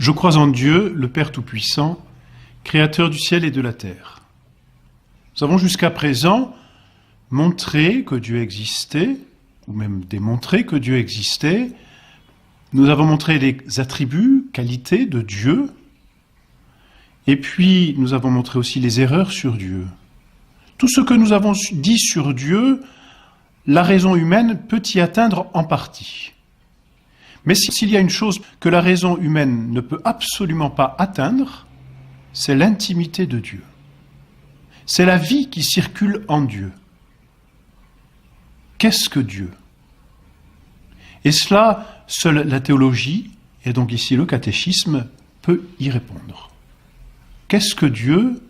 Je crois en Dieu, le Père Tout-Puissant, Créateur du ciel et de la terre. Nous avons jusqu'à présent montré que Dieu existait, ou même démontré que Dieu existait. Nous avons montré les attributs, qualités de Dieu, et puis nous avons montré aussi les erreurs sur Dieu. Tout ce que nous avons dit sur Dieu, la raison humaine peut y atteindre en partie. Mais s'il y a une chose que la raison humaine ne peut absolument pas atteindre, c'est l'intimité de Dieu. C'est la vie qui circule en Dieu. Qu'est-ce que Dieu ? Et cela, seule la théologie, et donc ici le catéchisme, peut y répondre. Qu'est-ce que Dieu ?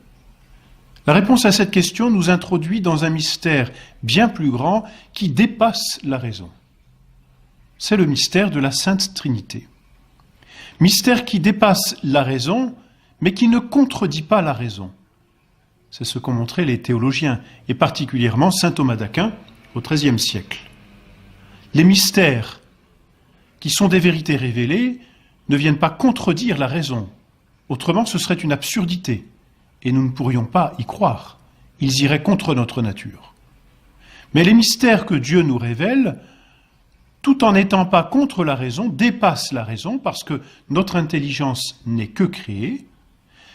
La réponse à cette question nous introduit dans un mystère bien plus grand qui dépasse la raison. C'est le mystère de la Sainte Trinité. Mystère qui dépasse la raison, mais qui ne contredit pas la raison. C'est ce qu'ont montré les théologiens, et particulièrement saint Thomas d'Aquin au XIIIe siècle. Les mystères qui sont des vérités révélées ne viennent pas contredire la raison. Autrement, ce serait une absurdité, et nous ne pourrions pas y croire. Ils iraient contre notre nature. Mais les mystères que Dieu nous révèle, tout en n'étant pas contre la raison, dépassent la raison, parce que notre intelligence n'est que créée,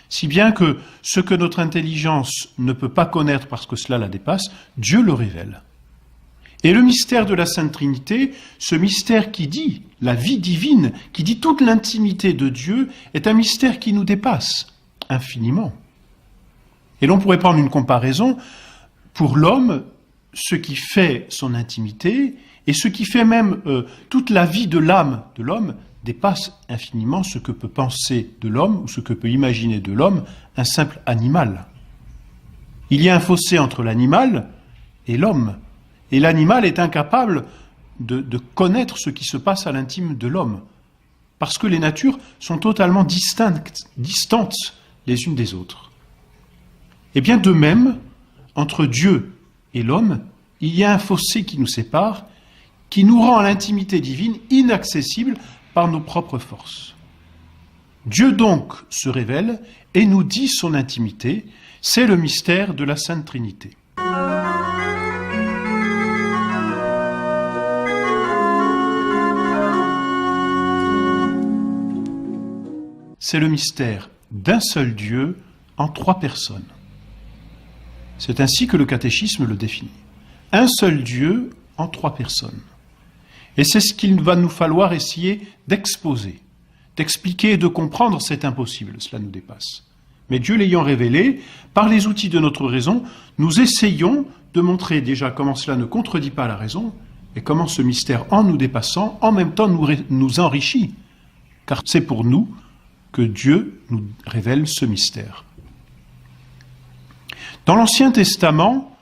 si bien que ce que notre intelligence ne peut pas connaître parce que cela la dépasse, Dieu le révèle. Et le mystère de la Sainte Trinité, ce mystère qui dit la vie divine, qui dit toute l'intimité de Dieu, est un mystère qui nous dépasse infiniment. Et l'on pourrait prendre une comparaison. Pour l'homme, ce qui fait son intimité et ce qui fait même toute la vie de l'âme de l'homme dépasse infiniment ce que peut penser de l'homme ou ce que peut imaginer de l'homme un simple animal. Il y a un fossé entre l'animal et l'homme. Et l'animal est incapable de connaître ce qui se passe à l'intime de l'homme. Parce que les natures sont totalement distantes les unes des autres. Et bien de même, entre Dieu et l'homme, il y a un fossé qui nous sépare, qui nous rend l'intimité divine inaccessible par nos propres forces. Dieu donc se révèle et nous dit son intimité, c'est le mystère de la Sainte Trinité. C'est le mystère d'un seul Dieu en trois personnes. C'est ainsi que le catéchisme le définit. Un seul Dieu en trois personnes. Et c'est ce qu'il va nous falloir essayer d'exposer, d'expliquer et de comprendre. C'est impossible, cela nous dépasse. Mais Dieu l'ayant révélé, par les outils de notre raison, nous essayons de montrer déjà comment cela ne contredit pas la raison et comment ce mystère, en nous dépassant, en même temps nous enrichit. Car c'est pour nous que Dieu nous révèle ce mystère. Dans l'Ancien Testament,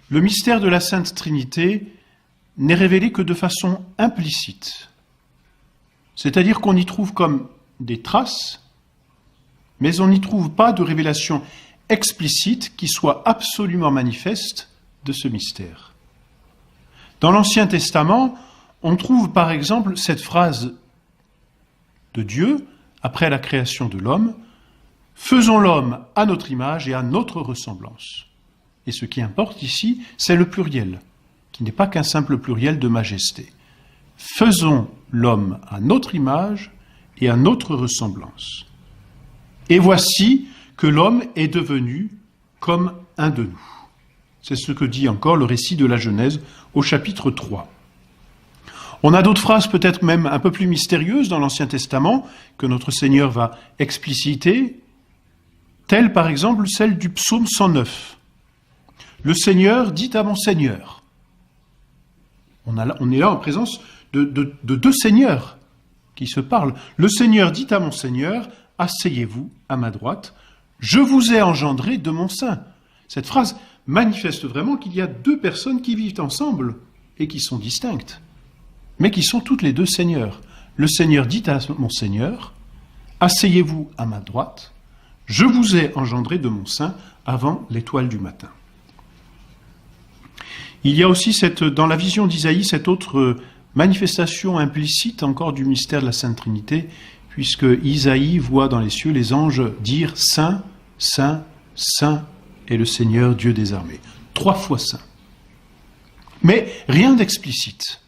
le mystère de la Sainte Trinité n'est révélé que de façon implicite. C'est-à-dire qu'on y trouve comme des traces, mais on n'y trouve pas de révélation explicite qui soit absolument manifeste de ce mystère. Dans l'Ancien Testament, on trouve par exemple cette phrase de Dieu, après la création de l'homme, « Faisons l'homme à notre image et à notre ressemblance ». Et ce qui importe ici, c'est le pluriel, qui n'est pas qu'un simple pluriel de majesté. Faisons l'homme à notre image et à notre ressemblance. Et voici que l'homme est devenu comme un de nous. C'est ce que dit encore le récit de la Genèse au chapitre 3. On a d'autres phrases peut-être même un peu plus mystérieuses dans l'Ancien Testament que notre Seigneur va expliciter, telles par exemple celle du psaume 109. Le Seigneur dit à mon Seigneur. On est là en présence de deux seigneurs qui se parlent. Le Seigneur dit à mon Seigneur, asseyez-vous à ma droite, je vous ai engendré de mon sein. Cette phrase manifeste vraiment qu'il y a deux personnes qui vivent ensemble et qui sont distinctes, mais qui sont toutes les deux seigneurs. Le Seigneur dit à mon Seigneur, asseyez-vous à ma droite, je vous ai engendré de mon sein avant l'étoile du matin. Il y a aussi dans la vision d'Isaïe cette autre manifestation implicite encore du mystère de la Sainte Trinité puisque Isaïe voit dans les cieux les anges dire « Saint, Saint, Saint est le Seigneur Dieu des armées ». 3 fois saint. Mais rien d'explicite.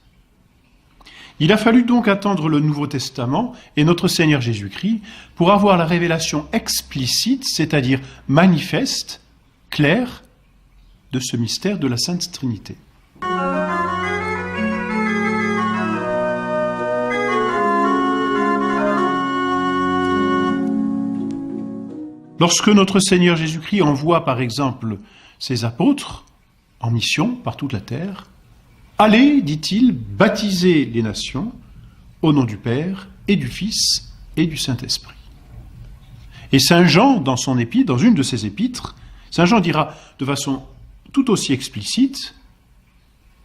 Il a fallu donc attendre le Nouveau Testament et notre Seigneur Jésus-Christ pour avoir la révélation explicite, c'est-à-dire manifeste, claire, de ce mystère de la Sainte Trinité. Lorsque notre Seigneur Jésus-Christ envoie par exemple ses apôtres en mission par toute la terre, « Allez, dit-il, baptiser les nations au nom du Père et du Fils et du Saint-Esprit. » Et Saint Jean, dans une de ses épîtres, Saint Jean dira de façon tout aussi explicite,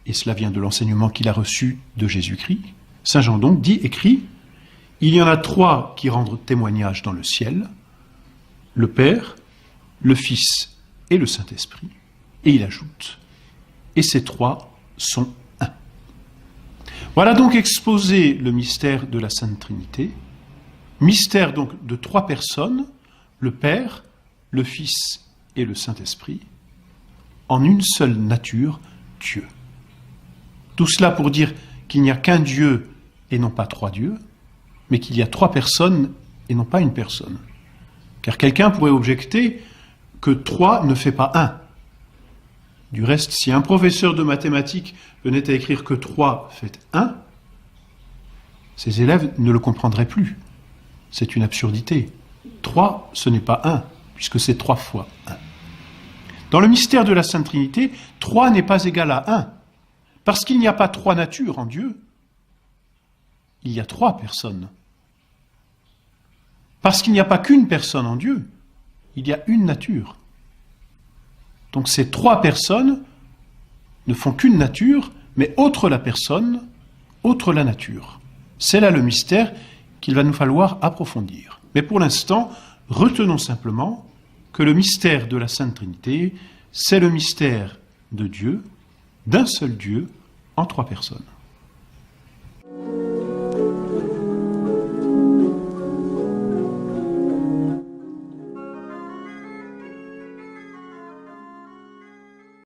et cela vient de l'enseignement qu'il a reçu de Jésus-Christ, Saint Jean donc écrit, « Il y en a 3 qui rendent témoignage dans le ciel, le Père, le Fils et le Saint-Esprit. » Et il ajoute, « Et ces 3 sont un. » Voilà donc exposé le mystère de la Sainte Trinité, mystère donc de 3 personnes, le Père, le Fils et le Saint-Esprit, en une seule nature, Dieu. Tout cela pour dire qu'il n'y a qu'un Dieu et non pas 3 dieux, mais qu'il y a 3 personnes et non pas une personne. Car quelqu'un pourrait objecter que 3 ne fait pas 1. Du reste, si un professeur de mathématiques venait à écrire que 3 fait 1, ses élèves ne le comprendraient plus. C'est une absurdité. 3, ce n'est pas 1, puisque c'est 3 fois 1. Dans le mystère de la Sainte Trinité, 3 n'est pas égal à 1, parce qu'il n'y a pas 3 natures en Dieu. Il y a 3 personnes. Parce qu'il n'y a pas qu'une personne en Dieu, il y a une nature. Donc ces 3 personnes ne font qu'une nature, mais autre la personne, autre la nature. C'est là le mystère qu'il va nous falloir approfondir. Mais pour l'instant, retenons simplement que le mystère de la Sainte Trinité, c'est le mystère de Dieu, d'un seul Dieu, en 3 personnes.